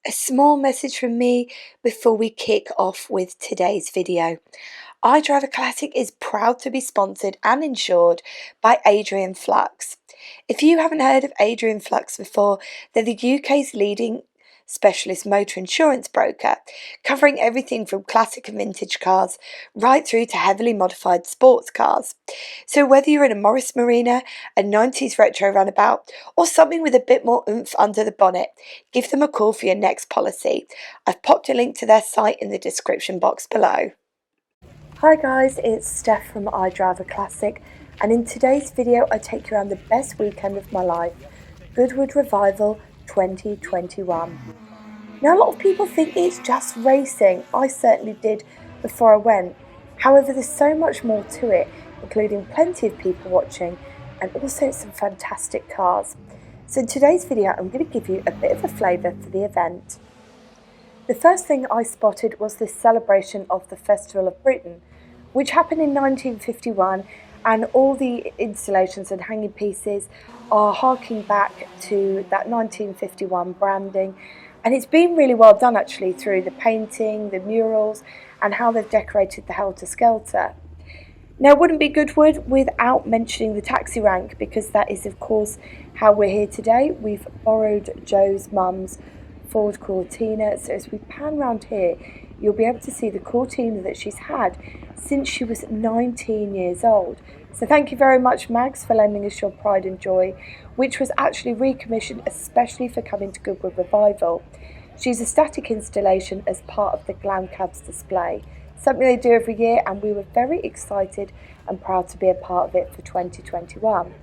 A small message from me before we kick off with today's video. iDRIVEACLASSIC is proud to be sponsored and insured by Adrian Flux. If you haven't heard of Adrian Flux before, they're the UK's leading specialist motor insurance broker, covering everything from classic and vintage cars right through to heavily modified sports cars. So whether you're in a Morris Marina, a 90s retro runabout, or something with a bit more oomph under the bonnet, give them a call for your next policy. I've popped a link to their site in the description box below. Hi guys, it's Steph from iDRIVEACLASSIC, and in today's video I take you around the best weekend of my life, Goodwood Revival 2021. Now, a lot of people think it's just racing. I certainly did before I went. However, there's so much more to it, including plenty of people watching and also some fantastic cars. So in today's video, I'm going to give you a bit of a flavour for the event. The first thing I spotted was this celebration of the Festival of Britain, which happened in 1951, and all the installations and hanging pieces are harking back to that 1951 branding. And it's been really well done actually, through the painting, the murals, and how they've decorated the Helter Skelter. Now, it wouldn't be Goodwood without mentioning the taxi rank, because that is of course how we're here today. We've borrowed Joe's mum's Ford Cortina, so as we pan round here you'll be able to see the Cortina that she's had since she was 19 years old. So thank you very much, Mags, for lending us your pride and joy, which was actually recommissioned especially for coming to Goodwood Revival. She's a static installation as part of the Glam Cabs display, something they do every year, and we were very excited and proud to be a part of it for 2021.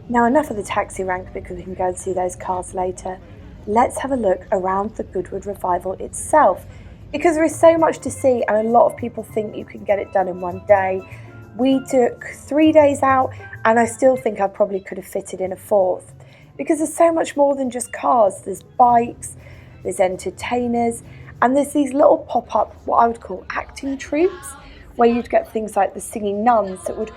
Now, enough of the taxi rank, because we can go and see those cars later. Let's have a look around the Goodwood Revival itself, because there is so much to see and a lot of people think you can get it done in one day. We took 3 days out, and I still think I probably could have fitted in a fourth, because there's so much more than just cars. There's bikes, there's entertainers, and there's these little pop-up, what I would call acting troupes, where you'd get things like the singing nuns that would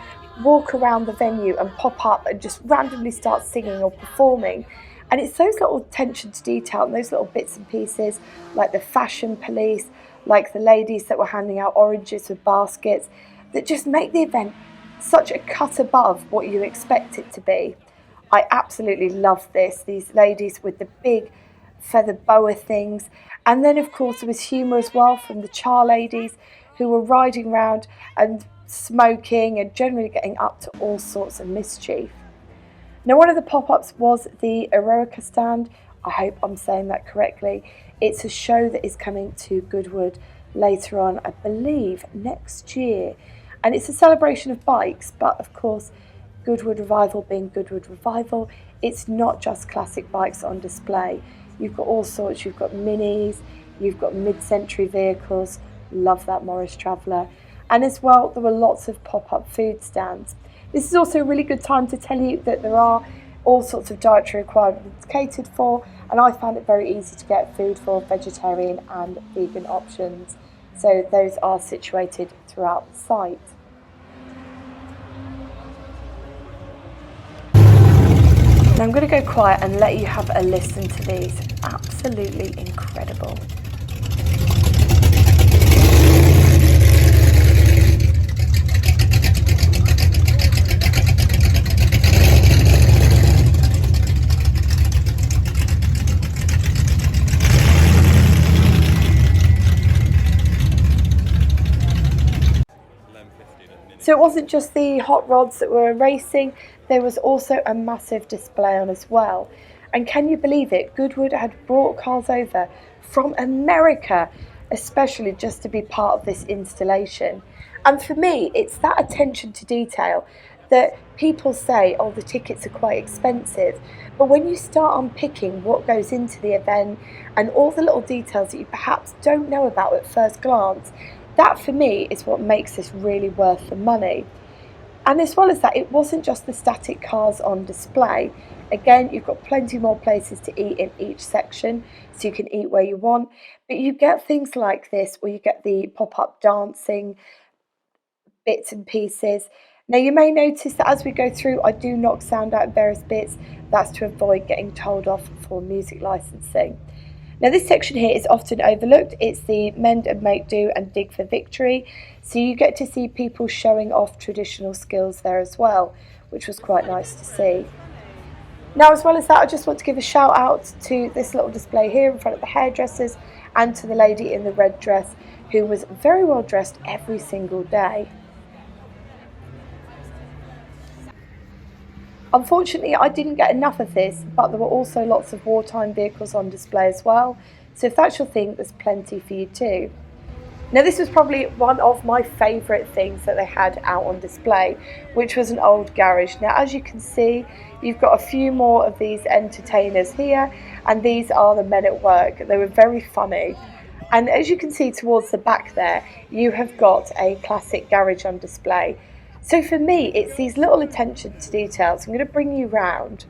walk around the venue and pop up and just randomly start singing or performing. And it's those little attention to detail and those little bits and pieces, like the fashion police, like the ladies that were handing out oranges with baskets, that just make the event such a cut above what you expect it to be. I absolutely love this, these ladies with the big feather boa things. And then of course there was humour as well from the char ladies, who were riding around and smoking and generally getting up to all sorts of mischief. Now, one of the pop-ups was the Porsche Stand. I hope I'm saying that correctly. It's a show that is coming to Goodwood later on, I believe next year, and it's a celebration of bikes, but of course Goodwood Revival being Goodwood Revival, it's not just classic bikes on display. You've got all sorts. You've got minis, you've got mid-century vehicles, love that Morris Traveller, and as well there were lots of pop-up food stands. This is also a really good time to tell you that there are all sorts of dietary requirements catered for, and I found it very easy to get food for vegetarian and vegan options. So those are situated throughout the site. Now I'm going to go quiet and let you have a listen to these. Absolutely incredible. So it wasn't just the hot rods that were racing, there was also a massive display on as well. And can you believe it? Goodwood had brought cars over from America, especially just to be part of this installation. And for me, it's that attention to detail that people say, oh, the tickets are quite expensive. But when you start unpicking what goes into the event and all the little details that you perhaps don't know about at first glance, that for me is what makes this really worth the money. And as well as that, it wasn't just the static cars on display. Again, you've got plenty more places to eat in each section, so you can eat where you want. But you get things like this, where you get the pop-up dancing bits and pieces. Now you may notice that as we go through I do knock sound out in various bits. That's to avoid getting told off for music licensing. Now this section here is often overlooked. It's the mend and make do and dig for victory. So you get to see people showing off traditional skills there as well, which was quite nice to see. Now as well as that, I just want to give a shout out to this little display here in front of the hairdressers and to the lady in the red dress who was very well dressed every single day. Unfortunately, I didn't get enough of this, but there were also lots of wartime vehicles on display as well. So if that's your thing, there's plenty for you too. Now this was probably one of my favourite things that they had out on display, which was an old garage. Now as you can see, you've got a few more of these entertainers here, and these are the men at work. They were very funny. And as you can see towards the back there, you have got a classic garage on display. So for me, it's these little attention to details. I'm going to bring you round.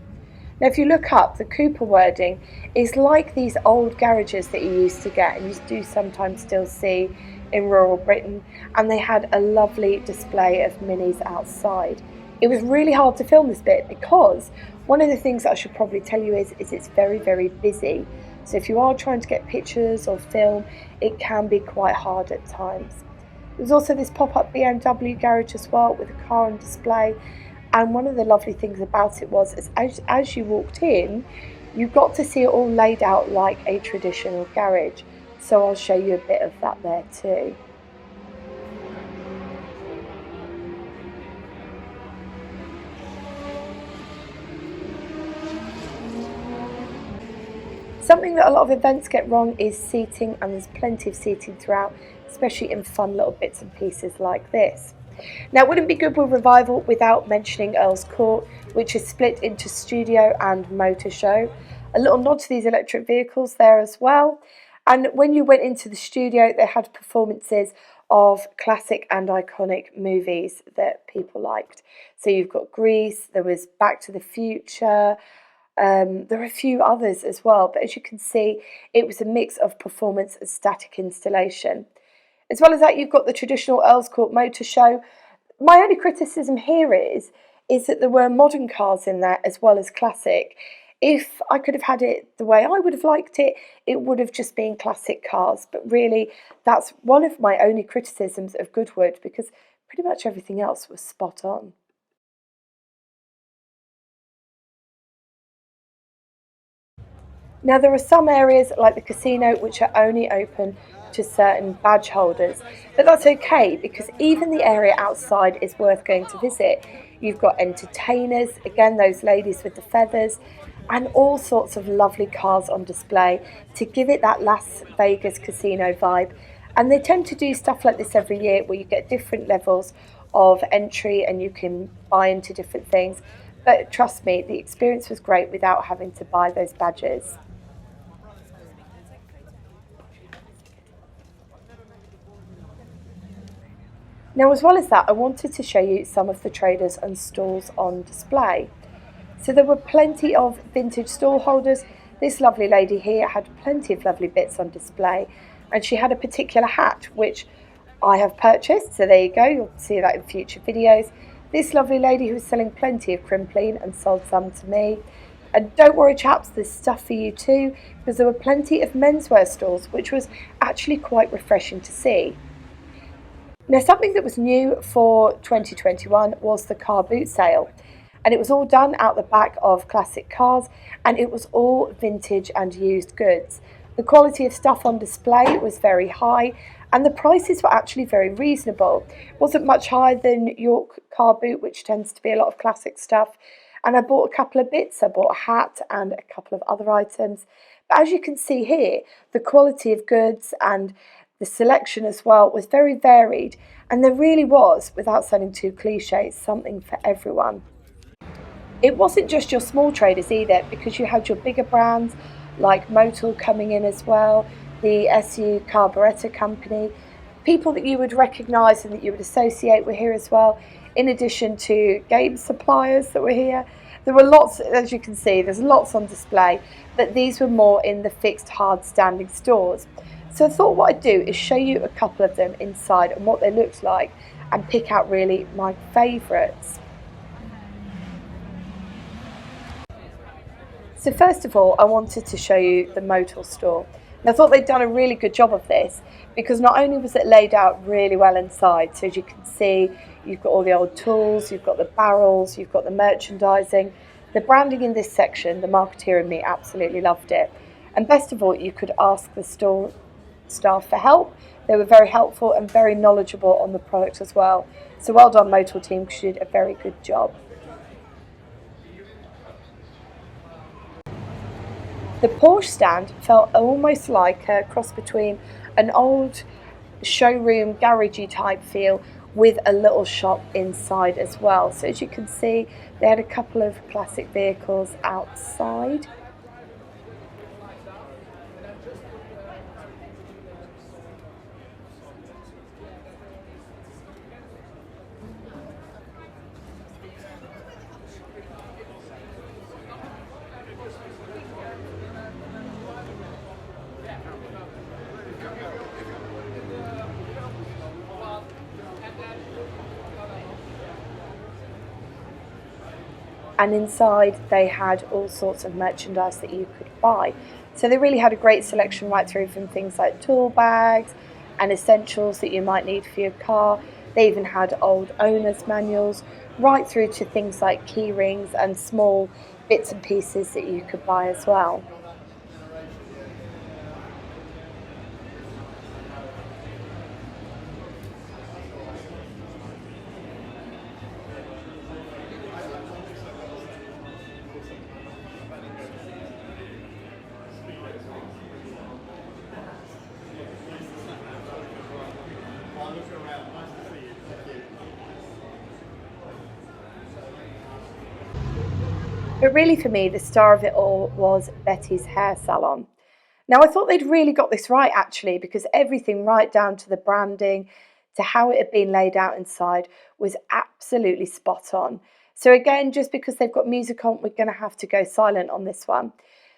Now if you look up, the Cooper wording is like these old garages that you used to get, and you do sometimes still see in rural Britain, and they had a lovely display of minis outside. It was really hard to film this bit because one of the things that I should probably tell you is it's very, very busy. So if you are trying to get pictures or film, it can be quite hard at times. There's also this pop-up BMW garage as well with a car on display. And one of the lovely things about it was, as you walked in, you got to see it all laid out like a traditional garage. So I'll show you a bit of that there too. Something that a lot of events get wrong is seating, and there's plenty of seating throughout, especially in fun little bits and pieces like this. Now it wouldn't be Goodwood Revival without mentioning Earl's Court, which is split into studio and motor show. A little nod to these electric vehicles there as well. And when you went into the studio, they had performances of classic and iconic movies that people liked. So you've got Grease, there was Back to the Future, there are a few others as well, but as you can see, it was a mix of performance and static installation. As well as that, you've got the traditional Earl's Court motor show. My only criticism here is that there were modern cars in there as well as classic. If I could have had it the way I would have liked it, it would have just been classic cars. But really, that's one of my only criticisms of Goodwood, because pretty much everything else was spot on. Now there are some areas like the casino which are only open to certain badge holders, but that's okay because even the area outside is worth going to visit. You've got entertainers, again those ladies with the feathers, and all sorts of lovely cars on display to give it that Las Vegas casino vibe. And they tend to do stuff like this every year where you get different levels of entry and you can buy into different things. But trust me, the experience was great without having to buy those badges. Now as well as that, I wanted to show you some of the traders and stalls on display. So there were plenty of vintage stall holders. This lovely lady here had plenty of lovely bits on display, and she had a particular hat which I have purchased, so there you go, you'll see that in future videos. This lovely lady who was selling plenty of crimpline and sold some to me. And don't worry chaps, there's stuff for you too, because there were plenty of menswear stalls, which was actually quite refreshing to see. Now something that was new for 2021 was the car boot sale, and it was all done out the back of classic cars, and it was all vintage and used goods. The quality of stuff on display was very high, and the prices were actually very reasonable. It wasn't much higher than York car boot, which tends to be a lot of classic stuff, and I bought a couple of bits. I bought a hat and a couple of other items, but as you can see here, the quality of goods and the selection as well was very varied, and there really was, without sounding too cliche, something for everyone. It wasn't just your small traders either, because you had your bigger brands like Motul coming in as well, the SU Carburettor Company, people that you would recognise and that you would associate were here as well, in addition to game suppliers that were here. There were lots, as you can see, there's lots on display, but these were more in the fixed hard standing stores. So I thought what I'd do is show you a couple of them inside and what they looked like, and pick out really my favourites. So first of all, I wanted to show you the motor store. And I thought they'd done a really good job of this because not only was it laid out really well inside, so as you can see, you've got all the old tools, you've got the barrels, you've got the merchandising. The branding in this section, the marketeer and me absolutely loved it. And best of all, you could ask the store staff for help. They were very helpful and very knowledgeable on the product as well. So well done, Motor team, because you did a very good job. The Porsche Stand felt almost like a cross between an old showroom garagey type feel with a little shop inside as well. So as you can see, they had a couple of classic vehicles outside. And inside they had all sorts of merchandise that you could buy. So they really had a great selection right through from things like tool bags and essentials that you might need for your car. They even had old owner's manuals, right through to things like key rings and small bits and pieces that you could buy as well. But really for me, the star of it all was Betty's hair salon. Now I thought they'd really got this right actually, because everything right down to the branding, to how it had been laid out inside was absolutely spot on. So again, just because they've got music on, we're going to have to go silent on this one.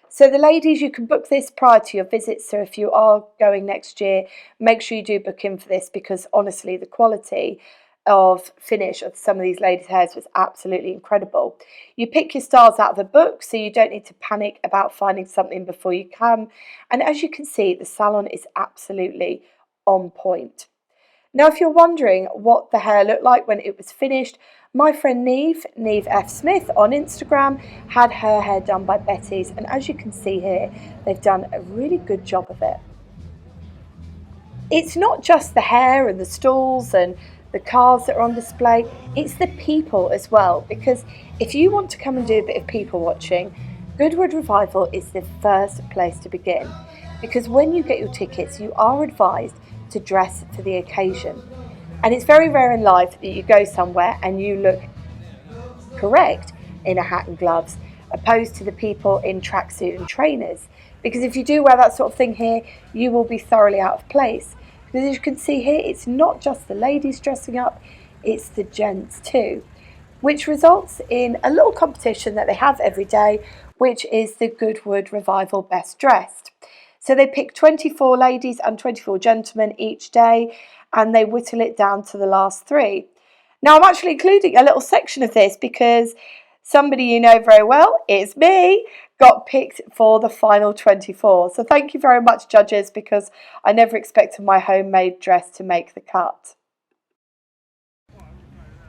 So the ladies, you can book this prior to your visit. So if you are going next year, make sure you do book in for this, because honestly, the quality of finish of some of these ladies' hairs was absolutely incredible. You pick your styles out of a book, so you don't need to panic about finding something before you come. And as you can see, the salon is absolutely on point. Now, if you're wondering what the hair looked like when it was finished, my friend Neve F. Smith on Instagram had her hair done by Betty's, and as you can see here, they've done a really good job of it. It's not just the hair and the stalls and the cars that are on display, it's the people as well, because if you want to come and do a bit of people watching, Goodwood Revival is the first place to begin, because when you get your tickets, you are advised to dress for the occasion. And it's very rare in life that you go somewhere and you look correct in a hat and gloves, opposed to the people in tracksuit and trainers. Because if you do wear that sort of thing here, you will be thoroughly out of place. Because as you can see here, it's not just the ladies dressing up, it's the gents too. Which results in a little competition that they have every day, which is the Goodwood Revival Best Dressed. So they pick 24 ladies and 24 gentlemen each day, and they whittle it down to the last 3. Now I'm actually including a little section of this because somebody you know very well, it's me, got picked for the final 24. So thank you very much, judges, because I never expected my homemade dress to make the cut.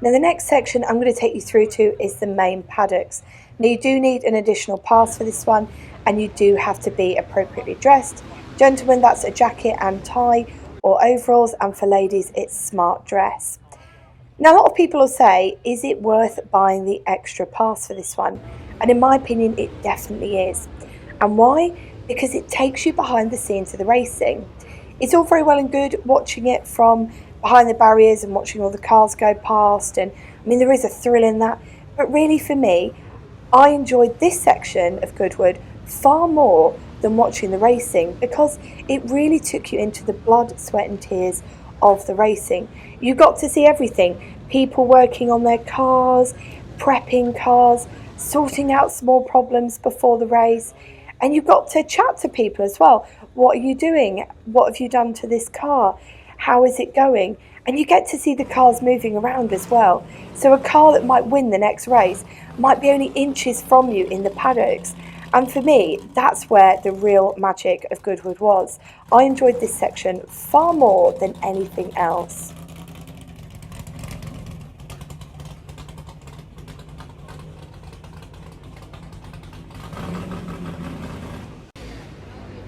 Now the next section I'm going to take you through to is the main paddocks. Now you do need an additional pass for this one, and you do have to be appropriately dressed. Gentlemen, that's a jacket and tie or overalls, and for ladies it's smart dress. Now a lot of people will say, is it worth buying the extra pass for this one? And in my opinion, it definitely is. And why? Because it takes you behind the scenes of the racing. It's all very well and good watching it from behind the barriers and watching all the cars go past, and I mean there is a thrill in that, but really for me, I enjoyed this section of Goodwood far more than watching the racing, because it really took you into the blood, sweat and tears of the racing. You got to see everything. People working on their cars, prepping cars, sorting out small problems before the race, and you got to chat to people as well. What are you doing? What have you done to this car? how is it going, and you get to see the cars moving around as well. So a car that might win the next race might be only inches from you in the paddocks. And for me, that's where the real magic of Goodwood was. I enjoyed this section far more than anything else.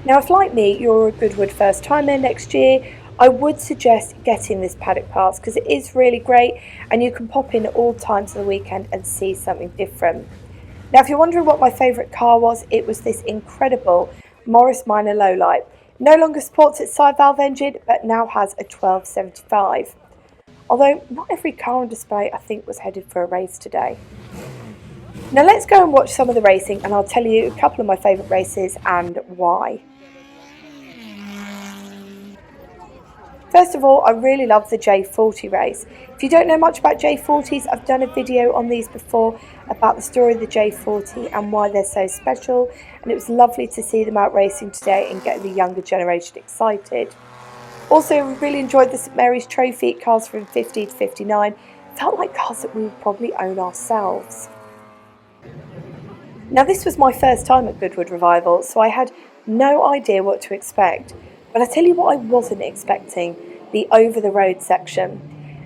Now, if like me, you're a Goodwood first timer next year, I would suggest getting this paddock pass because it is really great and you can pop in at all times of the weekend and see something different. Now, if you're wondering what my favourite car was, it was this incredible Morris Minor lowlight. No longer supports its side valve engine, but now has a 1275. Although not every car on display, I think, was headed for a race today. Now let's go and watch some of the racing and I'll tell you a couple of my favourite races and why. First of all, I really love the J40 race. If you don't know much about J40s, I've done a video on these before about the story of the J40 and why they're so special, and it was lovely to see them out racing today and get the younger generation excited. Also, really enjoyed the St Mary's Trophy cars from 50 to 59. Felt like cars that we would probably own ourselves. Now, this was my first time at Goodwood Revival, so I had no idea what to expect. But I tell you what I wasn't expecting, the over-the-road section.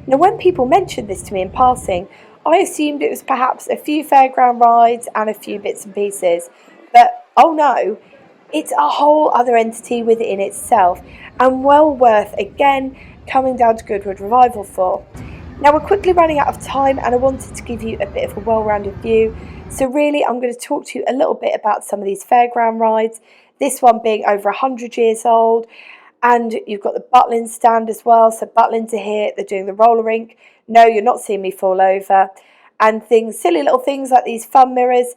Now, when people mentioned this to me in passing, I assumed it was perhaps a few fairground rides and a few bits and pieces. But, oh no, it's a whole other entity within itself, and well worth, again, coming down to Goodwood Revival for. Now, we're quickly running out of time, and I wanted to give you a bit of a well-rounded view. So really, I'm going to talk to you a little bit about some of these fairground rides. This one being over 100 years old, and you've got the Butlin stand as well. So Butlins are here, they're doing the roller rink. No, you're not seeing me fall over. And things, silly little things like these fun mirrors.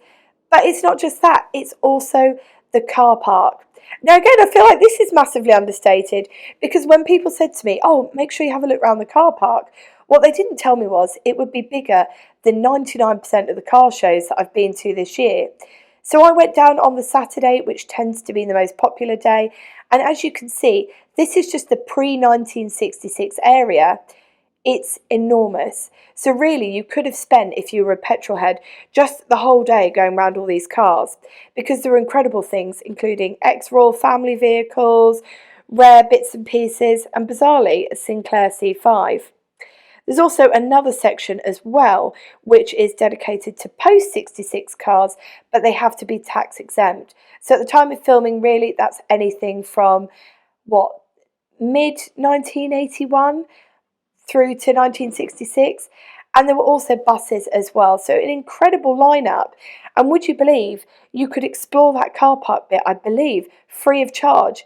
But it's not just that, it's also the car park. Now again, I feel like this is massively understated because when people said to me, oh, make sure you have a look around the car park, what they didn't tell me was it would be bigger than 99% of the car shows that I've been to this year. So I went down on the Saturday, which tends to be the most popular day, and as you can see, this is just the pre-1966 area. It's enormous. So really, you could have spent, if you were a petrol head, just the whole day going around all these cars, because there are incredible things, including ex-Royal Family vehicles, rare bits and pieces, and bizarrely, a Sinclair C5. There's also another section as well, which is dedicated to post-66 cars, but they have to be tax exempt. So at the time of filming, really, that's anything from, mid-1981 through to 1966. And there were also buses as well. So an incredible lineup. And would you believe you could explore that car park bit, I believe, free of charge.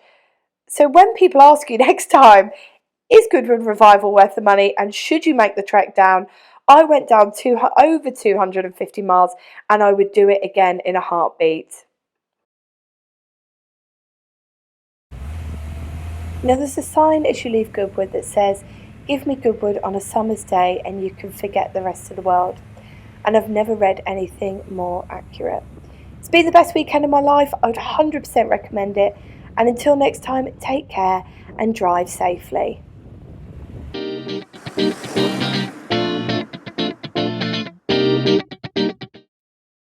So when people ask you next time, is Goodwood Revival worth the money and should you make the trek down? I went down over 250 miles and I would do it again in a heartbeat. Now there's a sign as you leave Goodwood that says, give me Goodwood on a summer's day and you can forget the rest of the world. And I've never read anything more accurate. It's been the best weekend of my life. I would 100% recommend it. And until next time, take care and drive safely.